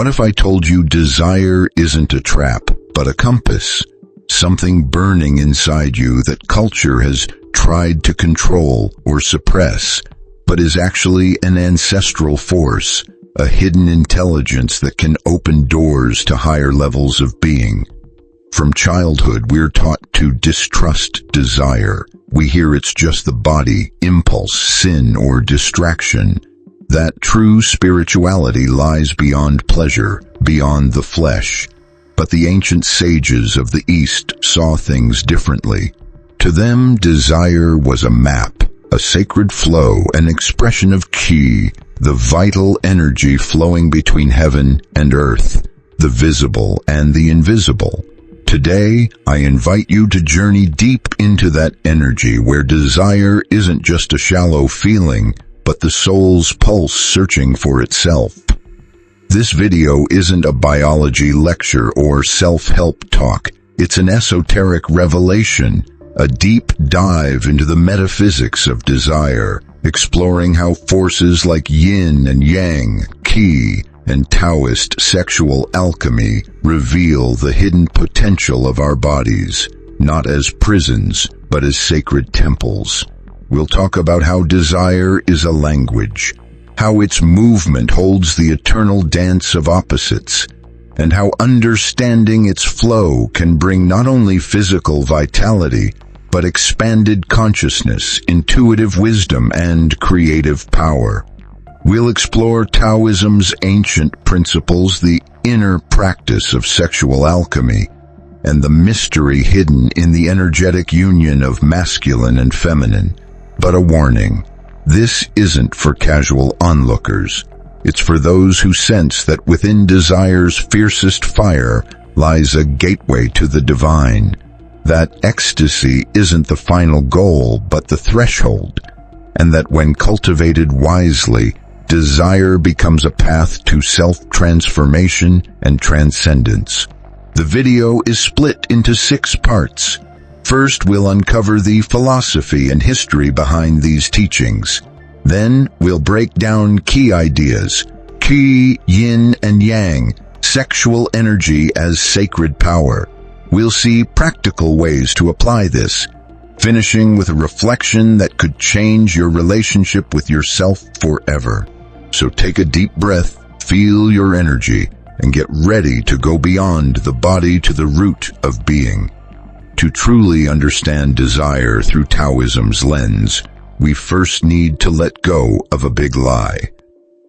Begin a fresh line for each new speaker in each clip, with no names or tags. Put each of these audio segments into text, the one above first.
What if I told you desire isn't a trap, but a compass? Something burning inside you that culture has tried to control or suppress, but is actually an ancestral force, a hidden intelligence that can open doors to higher levels of being. From childhood, we're taught to distrust desire. We hear it's just the body, impulse, sin, or distraction. That true spirituality lies beyond pleasure, beyond the flesh. But the ancient sages of the East saw things differently. To them, desire was a map, a sacred flow, an expression of ki, the vital energy flowing between heaven and earth, the visible and the invisible. Today, I invite you to journey deep into that energy where desire isn't just a shallow feeling, but the soul's pulse searching for itself. This video isn't a biology lecture or self-help talk. It's an esoteric revelation, a deep dive into the metaphysics of desire, exploring how forces like yin and yang, qi, and Taoist sexual alchemy reveal the hidden potential of our bodies, not as prisons, but as sacred temples. We'll talk about how desire is a language, how its movement holds the eternal dance of opposites, and how understanding its flow can bring not only physical vitality, but expanded consciousness, intuitive wisdom, and creative power. We'll explore Taoism's ancient principles, the inner practice of sexual alchemy, and the mystery hidden in the energetic union of masculine and feminine. But a warning, this isn't for casual onlookers. It's for those who sense that within desire's fiercest fire lies a gateway to the divine. That ecstasy isn't the final goal, but the threshold, and that when cultivated wisely, desire becomes a path to self-transformation and transcendence. The video is split into 6 parts. First, we'll uncover the philosophy and history behind these teachings. Then, we'll break down key ideas: qi, yin and yang, sexual energy as sacred power. We'll see practical ways to apply this, finishing with a reflection that could change your relationship with yourself forever. So take a deep breath, feel your energy, and get ready to go beyond the body to the root of being. To truly understand desire through Taoism's lens, we first need to let go of a big lie,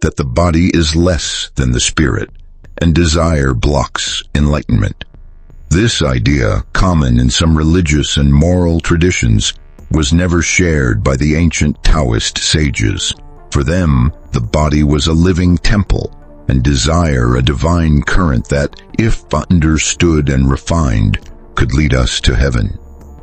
that the body is less than the spirit, and desire blocks enlightenment. This idea, common in some religious and moral traditions, was never shared by the ancient Taoist sages. For them, the body was a living temple, and desire a divine current that, if understood and refined, could lead us to heaven.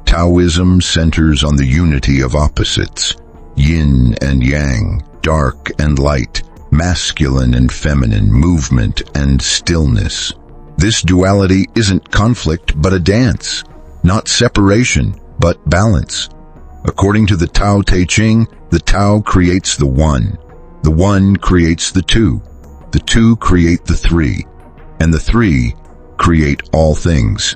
Taoism centers on the unity of opposites, yin and yang, dark and light, masculine and feminine, movement and stillness. This duality isn't conflict but a dance, not separation but balance. According to the Tao Te Ching, the Tao creates the one creates the two create the three, and the three create all things.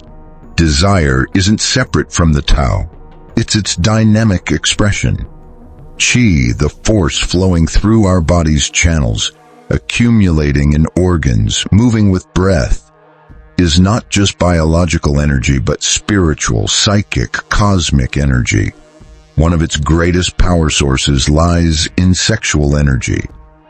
Desire isn't separate from the Tao, it's its dynamic expression. Qi, the force flowing through our body's channels, accumulating in organs, moving with breath, is not just biological energy but spiritual, psychic, cosmic energy. One of its greatest power sources lies in sexual energy.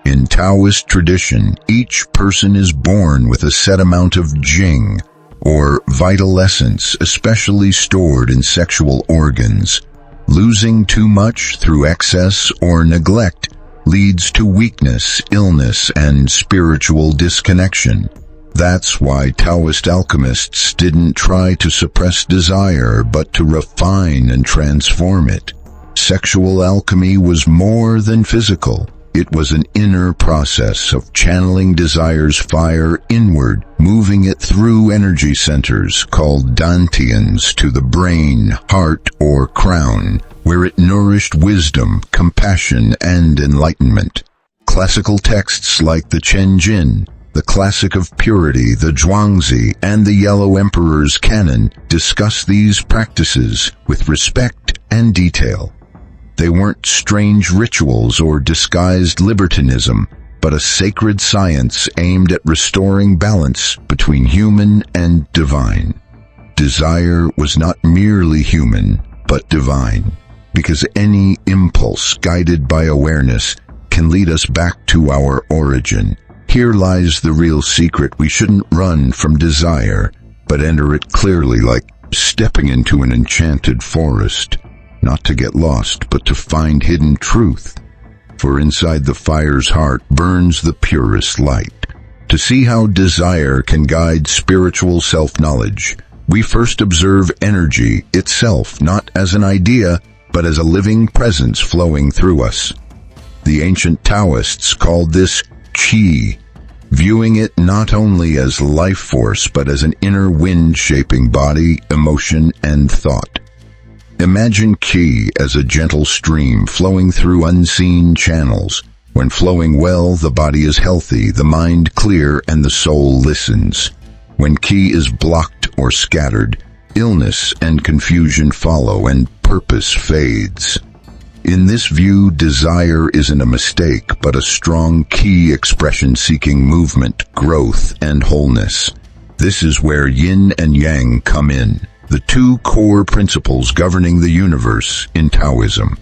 In Taoist tradition, each person is born with a set amount of jing, or vital essence, especially stored in sexual organs. Losing too much through excess or neglect leads to weakness, illness, and spiritual disconnection. That's why Taoist alchemists didn't try to suppress desire, but to refine and transform it. Sexual alchemy was more than physical. It was an inner process of channeling desire's fire inward, moving it through energy centers called dantians to the brain, heart, or crown, where it nourished wisdom, compassion, and enlightenment. Classical texts like the Chen Jin, The classic of purity, the Zhuangzi, and the Yellow Emperor's canon discuss these practices with respect and detail. They weren't strange rituals or disguised libertinism, but a sacred science aimed at restoring balance between human and divine. Desire was not merely human, but divine, because any impulse guided by awareness can lead us back to our origin. Here lies the real secret. We shouldn't run from desire, but enter it clearly, like stepping into an enchanted forest, not to get lost, but to find hidden truth. For inside the fire's heart burns the purest light. To see how desire can guide spiritual self-knowledge, we first observe energy itself, not as an idea, but as a living presence flowing through us. The ancient Taoists called this qi, viewing it not only as life force, but as an inner wind shaping body, emotion, and thought. Imagine qi as a gentle stream flowing through unseen channels. When flowing well, the body is healthy, the mind clear, and the soul listens. When qi is blocked or scattered, illness and confusion follow, and purpose fades. In this view, desire isn't a mistake, but a strong qi expression seeking movement, growth, and wholeness. This is where yin and yang come in, the two core principles governing the universe in Taoism.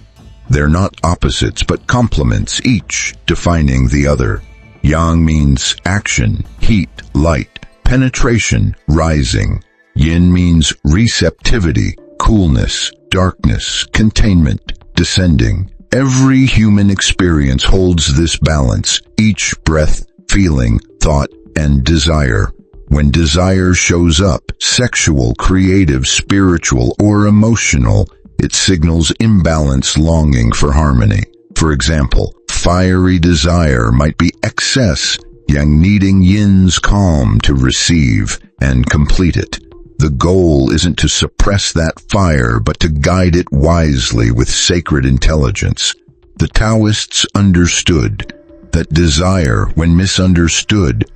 They're not opposites, but complements, each defining the other. Yang means action, heat, light, penetration, rising. Yin means receptivity, coolness, darkness, containment, descending. Every human experience holds this balance, each breath, feeling, thought, and desire. When desire shows up, sexual, creative, spiritual, or emotional, it signals imbalance, longing for harmony. For example, fiery desire might be excess, yang needing yin's calm to receive and complete it. The goal isn't to suppress that fire, but to guide it wisely with sacred intelligence. The Taoists understood that desire, when misunderstood,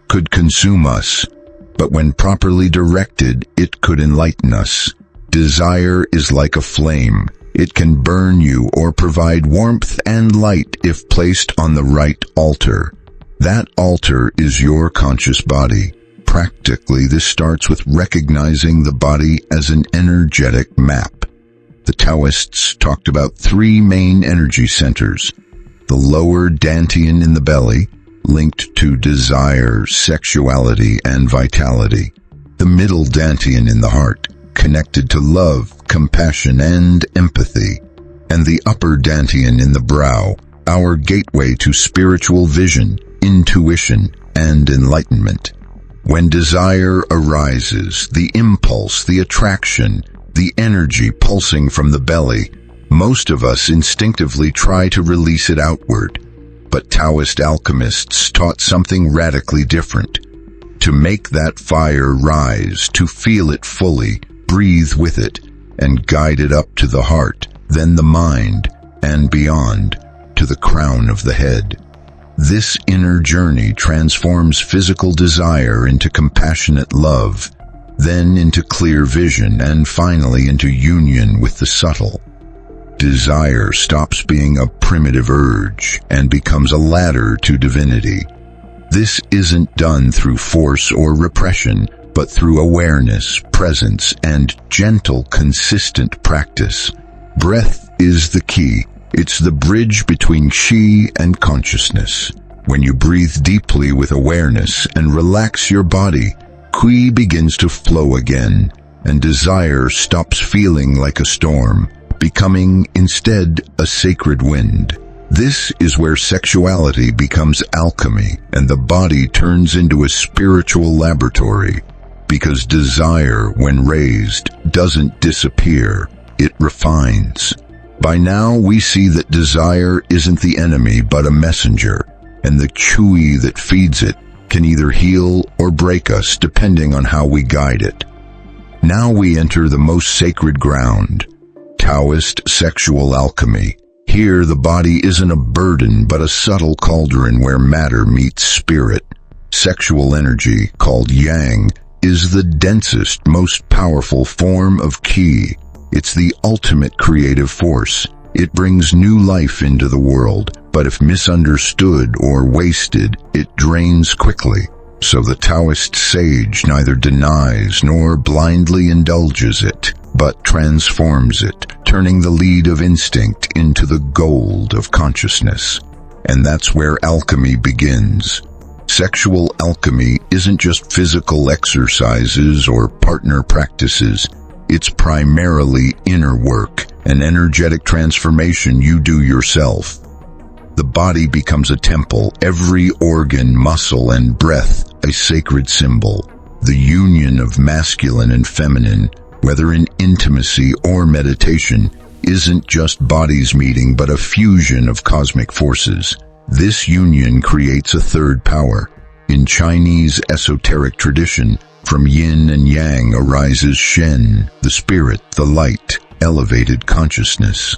could consume us, but when properly directed, it could enlighten us. Desire is like a flame. It can burn you or provide warmth and light if placed on the right altar. That altar is your conscious body. Practically, this starts with recognizing the body as an energetic map. The Taoists talked about three main energy centers: the lower dantian in the belly, linked to desire, sexuality, and vitality; the middle dantian in the heart, connected to love, compassion, and empathy; and the upper dantian in the brow, our gateway to spiritual vision, intuition, and enlightenment. When desire arises, the impulse, the attraction, the energy pulsing from the belly, most of us instinctively try to release it outward. But Taoist alchemists taught something radically different. To make that fire rise, to feel it fully, breathe with it, and guide it up to the heart, then the mind, and beyond, to the crown of the head. This inner journey transforms physical desire into compassionate love, then into clear vision, and finally into union with the subtle. Desire stops being a primitive urge and becomes a ladder to divinity. This isn't done through force or repression, but through awareness, presence, and gentle, consistent practice. Breath is the key. It's the bridge between qi and consciousness. When you breathe deeply with awareness and relax your body, qi begins to flow again, and desire stops feeling like a storm, becoming instead a sacred wind. This is where sexuality becomes alchemy, and the body turns into a spiritual laboratory. Because desire, when raised, doesn't disappear, it refines. By now we see that desire isn't the enemy but a messenger, and the qi that feeds it can either heal or break us depending on how we guide it. Now we enter the most sacred ground, Taoist sexual alchemy. Here the body isn't a burden but a subtle cauldron where matter meets spirit. Sexual energy, called yang, is the densest, most powerful form of qi. It's the ultimate creative force. It brings new life into the world, but if misunderstood or wasted, it drains quickly. So the Taoist sage neither denies nor blindly indulges it, but transforms it, turning the lead of instinct into the gold of consciousness. And that's where alchemy begins. Sexual alchemy isn't just physical exercises or partner practices. It's primarily inner work, an energetic transformation you do yourself. The body becomes a temple, every organ, muscle, and breath a sacred symbol. The union of masculine and feminine, whether in intimacy or meditation, isn't just bodies meeting but a fusion of cosmic forces. This union creates a third power. In Chinese esoteric tradition, from yin and yang arises Shen, the spirit, the light, elevated consciousness.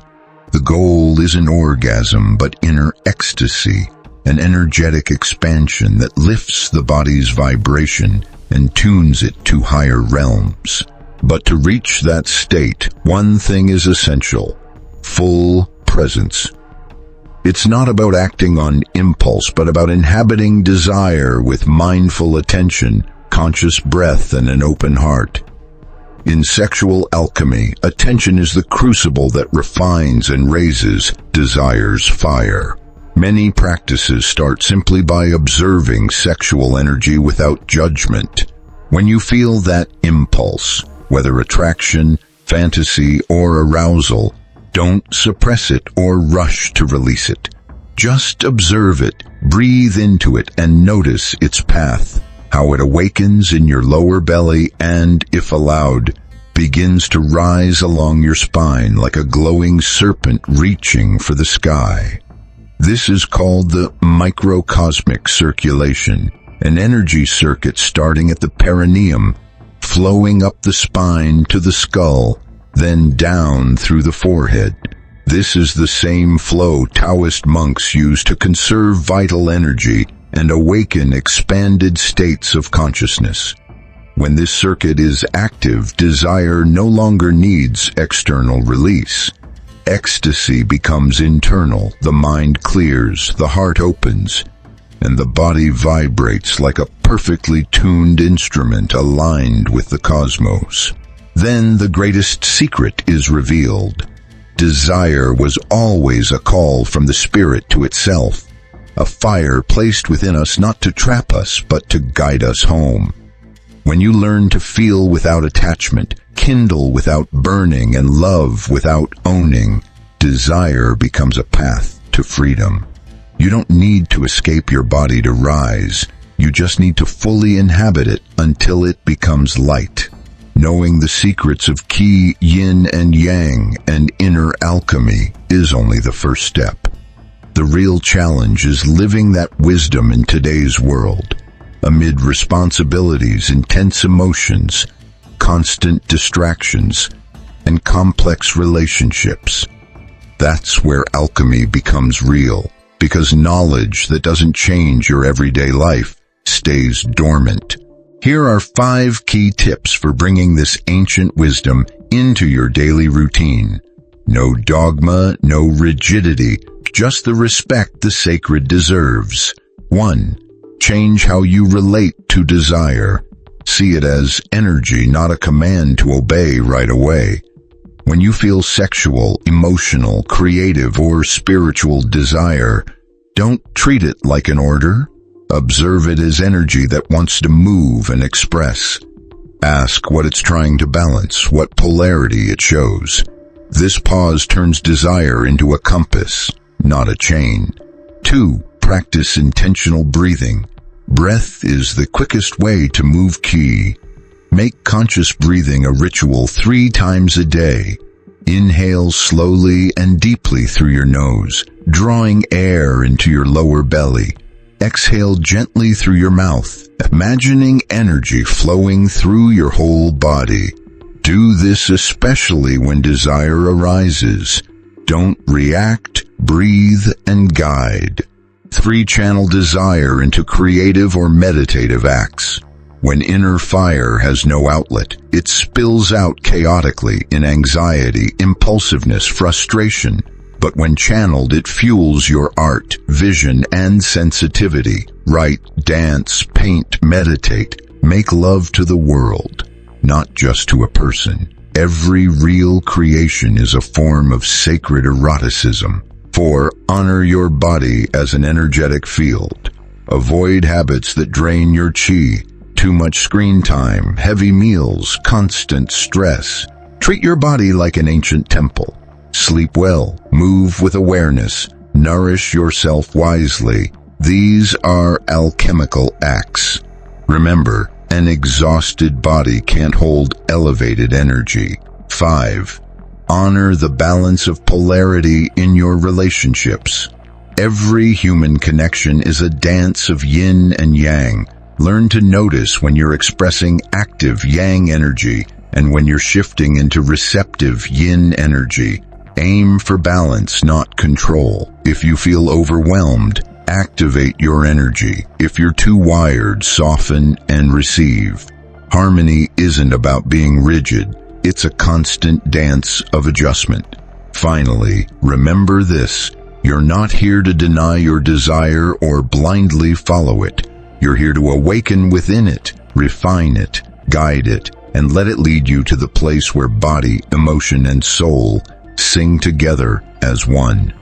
The goal isn't orgasm but inner ecstasy, an energetic expansion that lifts the body's vibration and tunes it to higher realms. But to reach that state, one thing is essential: full presence. It's not about acting on impulse, but about inhabiting desire with mindful attention, conscious breath, and an open heart. In sexual alchemy, attention is the crucible that refines and raises desire's fire. Many practices start simply by observing sexual energy without judgment. When you feel that impulse, whether attraction, fantasy, or arousal, don't suppress it or rush to release it. Just observe it, breathe into it, and notice its path, how it awakens in your lower belly and, if allowed, begins to rise along your spine like a glowing serpent reaching for the sky. This is called the microcosmic circulation, an energy circuit starting at the perineum, flowing up the spine to the skull, then down through the forehead. This is the same flow Taoist monks use to conserve vital energy and awaken expanded states of consciousness. When this circuit is active, desire no longer needs external release. Ecstasy becomes internal, the mind clears, the heart opens, and the body vibrates like a perfectly tuned instrument aligned with the cosmos. Then the greatest secret is revealed. Desire was always a call from the spirit to itself, a fire placed within us not to trap us but to guide us home. When you learn to feel without attachment, kindle without burning, and love without owning, desire becomes a path to freedom. You don't need to escape your body to rise. You just need to fully inhabit it until it becomes light. Knowing the secrets of qi, yin and yang, and inner alchemy is only the first step. The real challenge is living that wisdom in today's world. Amid responsibilities, intense emotions, constant distractions, and complex relationships. That's where alchemy becomes real, because knowledge that doesn't change your everyday life stays dormant. Here are 5 key tips for bringing this ancient wisdom into your daily routine. No dogma, no rigidity, just the respect the sacred deserves. 1. Change how you relate to desire. See it as energy, not a command to obey right away. When you feel sexual, emotional, creative, or spiritual desire, don't treat it like an order. Observe it as energy that wants to move and express. Ask what it's trying to balance, what polarity it shows. This pause turns desire into a compass, not a chain. 2. Practice intentional breathing. Breath is the quickest way to move qi. Make conscious breathing a ritual 3 times a day. Inhale slowly and deeply through your nose, drawing air into your lower belly. Exhale gently through your mouth, imagining energy flowing through your whole body. Do this especially when desire arises. Don't react, breathe, and guide. 3. Channel desire into creative or meditative acts. When inner fire has no outlet, it spills out chaotically in anxiety, impulsiveness, frustration. But when channeled, it fuels your art, vision, and sensitivity. Write, dance, paint, meditate. Make love to the world, not just to a person. Every real creation is a form of sacred eroticism. 4. Honor your body as an energetic field. Avoid habits that drain your chi. Too much screen time, heavy meals, constant stress. Treat your body like an ancient temple. Sleep well, move with awareness, nourish yourself wisely. These are alchemical acts. Remember, an exhausted body can't hold elevated energy. 5. Honor the balance of polarity in your relationships. Every human connection is a dance of yin and yang. Learn to notice when you're expressing active yang energy and when you're shifting into receptive yin energy. Aim for balance, not control. If you feel overwhelmed, activate your energy. If you're too wired, soften and receive. Harmony isn't about being rigid. It's a constant dance of adjustment. Finally, remember this. You're not here to deny your desire or blindly follow it. You're here to awaken within it, refine it, guide it, and let it lead you to the place where body, emotion, and soul sing together as one.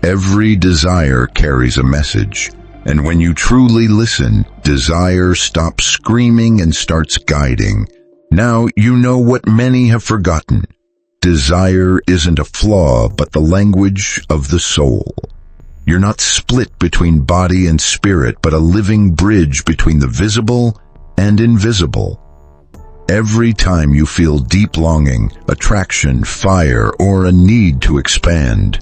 Every desire carries a message, and when you truly listen, desire stops screaming and starts guiding. Now you know what many have forgotten. Desire isn't a flaw, but the language of the soul. You're not split between body and spirit, but a living bridge between the visible and invisible. Every time you feel deep longing, attraction, fire, or a need to expand,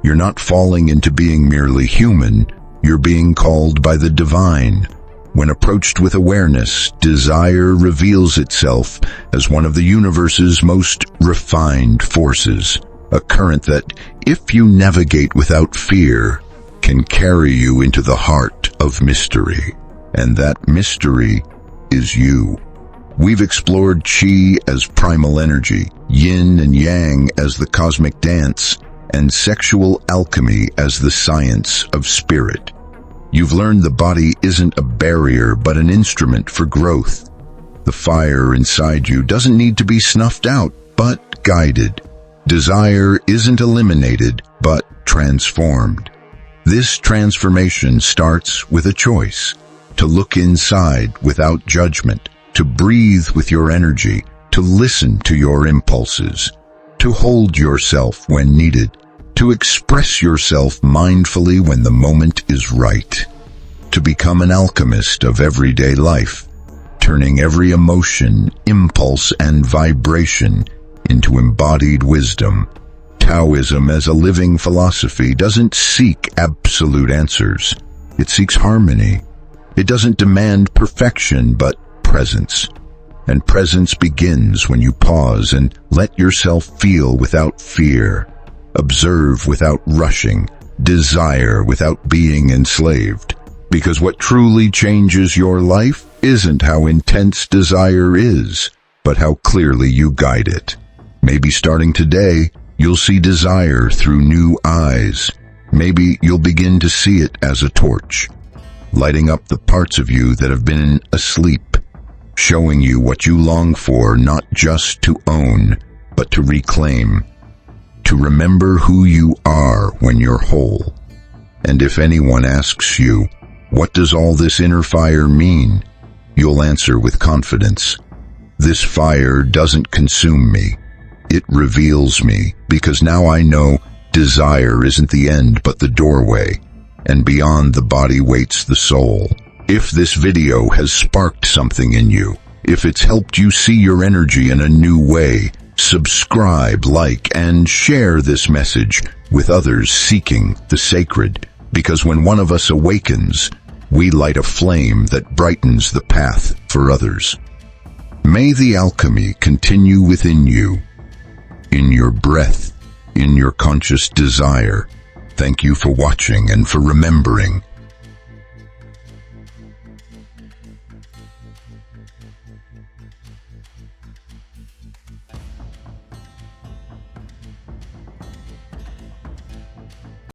you're not falling into being merely human, you're being called by the divine. When approached with awareness, desire reveals itself as one of the universe's most refined forces, a current that, if you navigate without fear, can carry you into the heart of mystery. And that mystery is you. We've explored Qi as primal energy, Yin and Yang as the cosmic dance, and sexual alchemy as the science of spirit. You've learned the body isn't a barrier but an instrument for growth. The fire inside you doesn't need to be snuffed out, but guided. Desire isn't eliminated, but transformed. This transformation starts with a choice: to look inside without judgment, to breathe with your energy, to listen to your impulses, to hold yourself when needed, to express yourself mindfully when the moment is right, to become an alchemist of everyday life, turning every emotion, impulse, and vibration into embodied wisdom. Taoism as a living philosophy doesn't seek absolute answers. It seeks harmony. It doesn't demand perfection, but presence. And presence begins when you pause and let yourself feel without fear, observe without rushing, desire without being enslaved. Because what truly changes your life isn't how intense desire is, but how clearly you guide it. Maybe starting today, you'll see desire through new eyes. Maybe you'll begin to see it as a torch, lighting up the parts of you that have been asleep, showing you what you long for, not just to own, but to reclaim, to remember who you are when you're whole. And if anyone asks you, what does all this inner fire mean? You'll answer with confidence, this fire doesn't consume me. It reveals me, because now I know desire isn't the end but the doorway, and beyond the body waits the soul. If this video has sparked something in you, if it's helped you see your energy in a new way, subscribe, like, and share this message with others seeking the sacred, because when one of us awakens, we light a flame that brightens the path for others. May the alchemy continue within you, in your breath, in your conscious desire, Thank you for watching and for remembering.